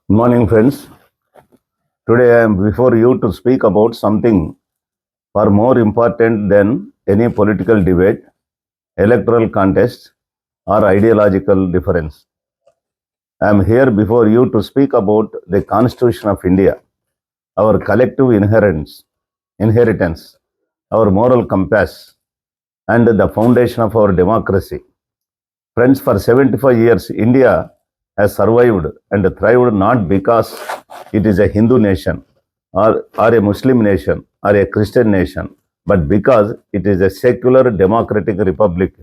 Good morning, friends. Today I am before you to speak about something far more important than any political debate, electoral contest, or ideological difference. I am here before you to speak about the Constitution of India, our collective inheritance, our moral compass, and the foundation of our democracy. Friends, for 75 years, India has survived and thrived not because it is a Hindu nation or a Muslim nation or a Christian nation, but because it is a secular democratic republic.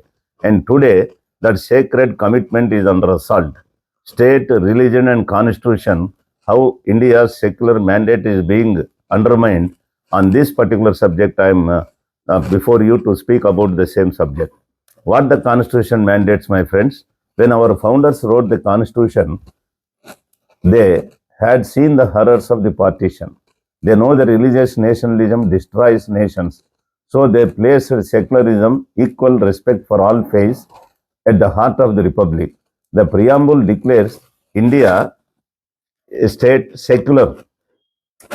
And today, that sacred commitment is under assault. State, religion, and constitution, how India's secular mandate is being undermined. On this particular subject, I am before you to speak about the same subject. What the Constitution mandates, my friends? When our founders wrote the Constitution, they had seen the horrors of the partition. They know that religious nationalism destroys nations. So they placed secularism, equal respect for all faiths, at the heart of the republic. The preamble declares India a state secular.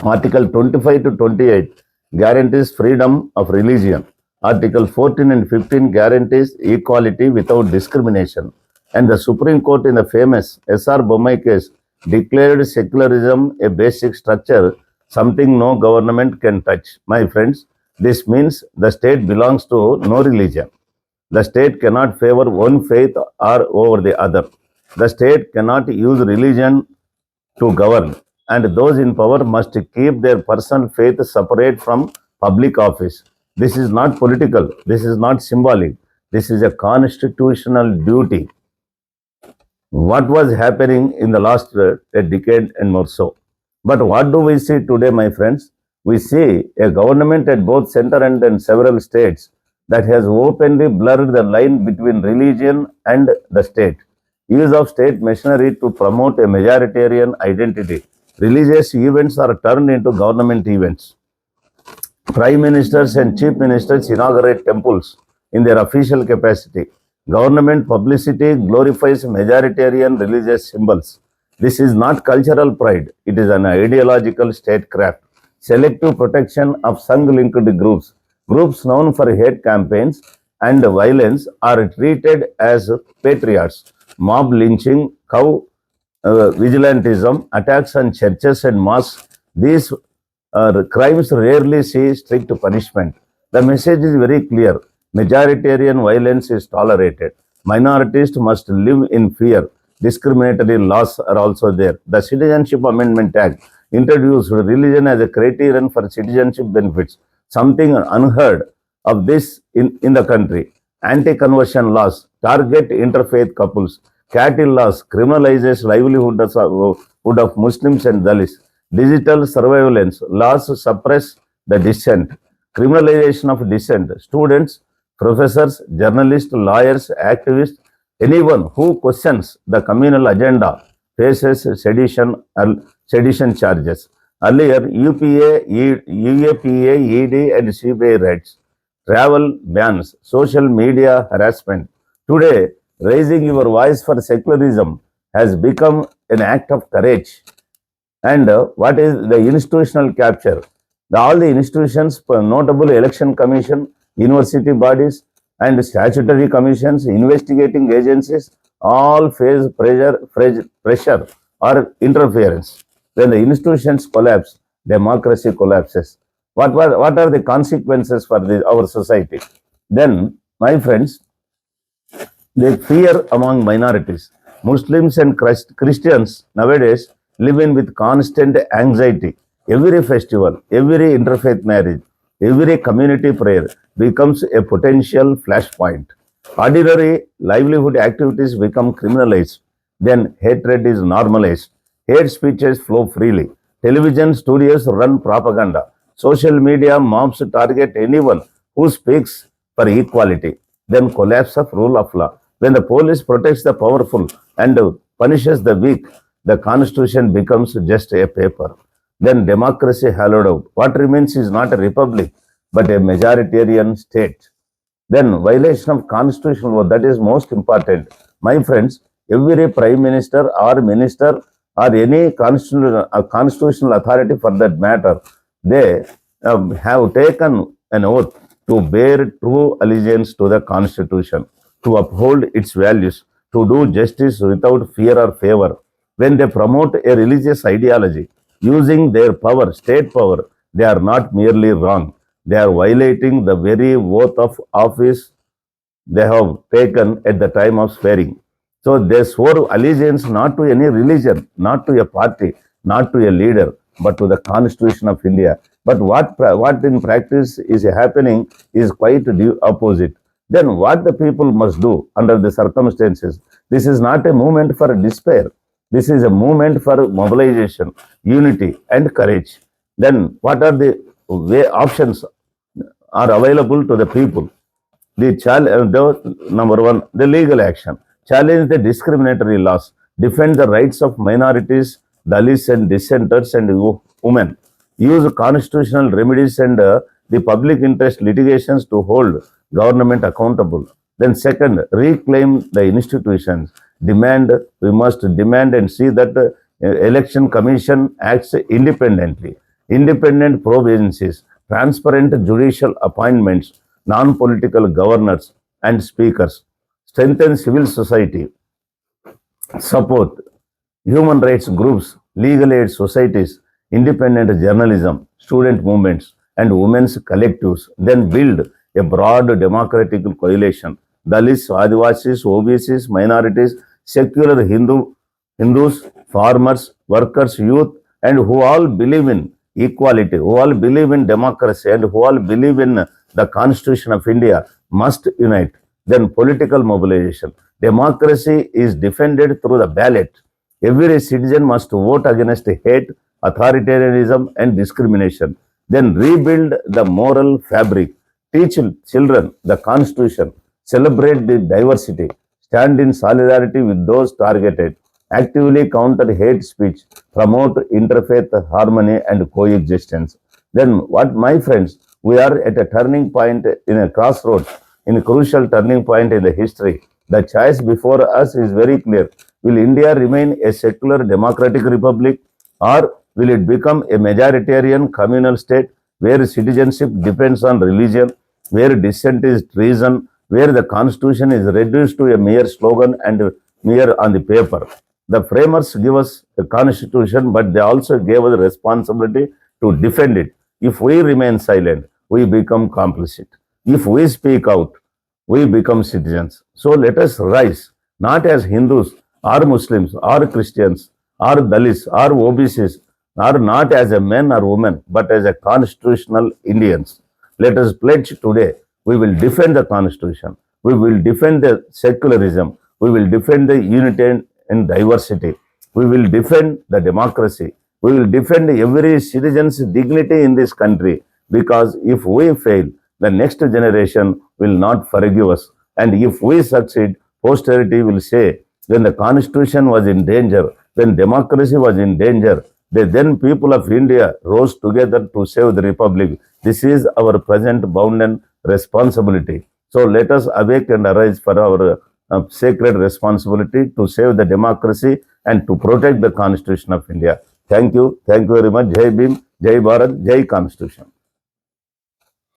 Article 25 to 28 guarantees freedom of religion. Article 14 and 15 guarantees equality without discrimination. And the Supreme Court in the famous S.R. Bommai case declared secularism a basic structure, something no government can touch. My friends, this means the state belongs to no religion. The state cannot favor one faith or over the other. The state cannot use religion to govern, and those in power must keep their personal faith separate from public office. This is not political, this is not symbolic, this is a constitutional duty. What was happening in the last a decade and more so? But what do we see today, my friends? We see a government at both center and several states that has openly blurred the line between religion and the state. Use of state machinery to promote a majoritarian identity. Religious events are turned into government events. Prime ministers and chief ministers inaugurate temples in their official capacity. Government publicity glorifies majoritarian religious symbols. This is not cultural pride, it is an ideological statecraft. Selective protection of Sangh-linked groups. Groups known for hate campaigns and violence are treated as patriots. Mob lynching, cow vigilantism, attacks on churches and mosques, these crimes rarely see strict punishment. The message is very clear. Majoritarian violence is tolerated. Minorities must live in fear. Discriminatory laws are also there. The Citizenship Amendment Act introduced religion as a criterion for citizenship benefits, something unheard of this in the country. Anti-conversion laws target interfaith couples. Cattle laws criminalizes livelihood of Muslims and Dalits. Digital surveillance laws suppress the dissent. Criminalization of dissent. Students, professors, journalists, lawyers, activists, anyone who questions the communal agenda faces sedition charges. Earlier, UAPA, ED, and CBI raids, travel bans, social media harassment. Today, raising your voice for secularism has become an act of courage. And what is the institutional capture? All the institutions, notable election commission, university bodies, and statutory commissions, investigating agencies, all face pressure or interference. When the institutions collapse, democracy collapses. What are the consequences for our society? Then, my friends, the fear among minorities. Muslims and Christians nowadays live in with constant anxiety. Every festival, every interfaith marriage, every community prayer becomes a potential flashpoint. Ordinary livelihood activities become criminalized. Then hatred is normalized. Hate speeches flow freely. Television studios run propaganda. Social media mobs target anyone who speaks for equality. Then collapse of rule of law. When the police protects the powerful and punishes the weak, the constitution becomes just a paper. Then democracy hollowed out. What remains is not a republic, but a majoritarian state. Then violation of constitutional law, that is most important. My friends, every prime minister or minister or any constitutional authority for that matter, they have taken an oath to bear true allegiance to the Constitution, to uphold its values, to do justice without fear or favor. When they promote a religious ideology using their power, state power, they are not merely wrong. They are violating the very oath of office they have taken at the time of swearing. So they swore allegiance not to any religion, not to a party, not to a leader, but to the Constitution of India. But what in practice is happening is quite the opposite. Then what the people must do under the circumstances? This is not a movement for despair. This is a movement for mobilization, unity, and courage. Then what are the options are available to the people? Number one, the legal action. Challenge the discriminatory laws. Defend the rights of minorities, Dalits and dissenters and women. Use constitutional remedies and the public interest litigations to hold government accountable. Then second, reclaim the institutions. We must demand and see that the election commission acts independently. Independent probe agencies, transparent judicial appointments, non-political governors and speakers, strengthen civil society, support human rights groups, legal aid societies, independent journalism, student movements, and women's collectives, then build a broad democratic coalition. Dalits, Adivasis, OBCs, minorities, secular Hindus, farmers, workers, youth, and who all believe in equality, who all believe in democracy, and who all believe in the Constitution of India must unite. Then political mobilization. Democracy is defended through the ballot. Every citizen must vote against hate, authoritarianism, and discrimination. Then rebuild the moral fabric. Teach children the Constitution. Celebrate the diversity. Stand in solidarity with those targeted. Actively counter hate speech. Promote interfaith harmony and coexistence. Then what, my friends, we are at a turning point in a crossroads, in a crucial turning point in the history. The choice before us is very clear. Will India remain a secular democratic republic, or will it become a majoritarian communal state where citizenship depends on religion, where dissent is treason, where the constitution is reduced to a mere slogan and mere on the paper? The framers give us a constitution, but they also gave us the responsibility to defend it. If we remain silent, we become complicit. If we speak out, we become citizens. So let us rise, not as Hindus or Muslims or Christians or Dalits or OBCs, or not as a men or women, but as a constitutional Indians. Let us pledge today, we will defend the Constitution, we will defend the secularism, we will defend the unity and diversity, we will defend the democracy, we will defend every citizen's dignity in this country, because if we fail, the next generation will not forgive us. And if we succeed, posterity will say, when the Constitution was in danger, when democracy was in danger, the then people of India rose together to save the Republic. This is our present bounden responsibility. So let us awake and arise for our sacred responsibility to save the democracy and to protect the Constitution of India. Thank you. Thank you very much. Jai Bhim, Jai Bharat, Jai Constitution.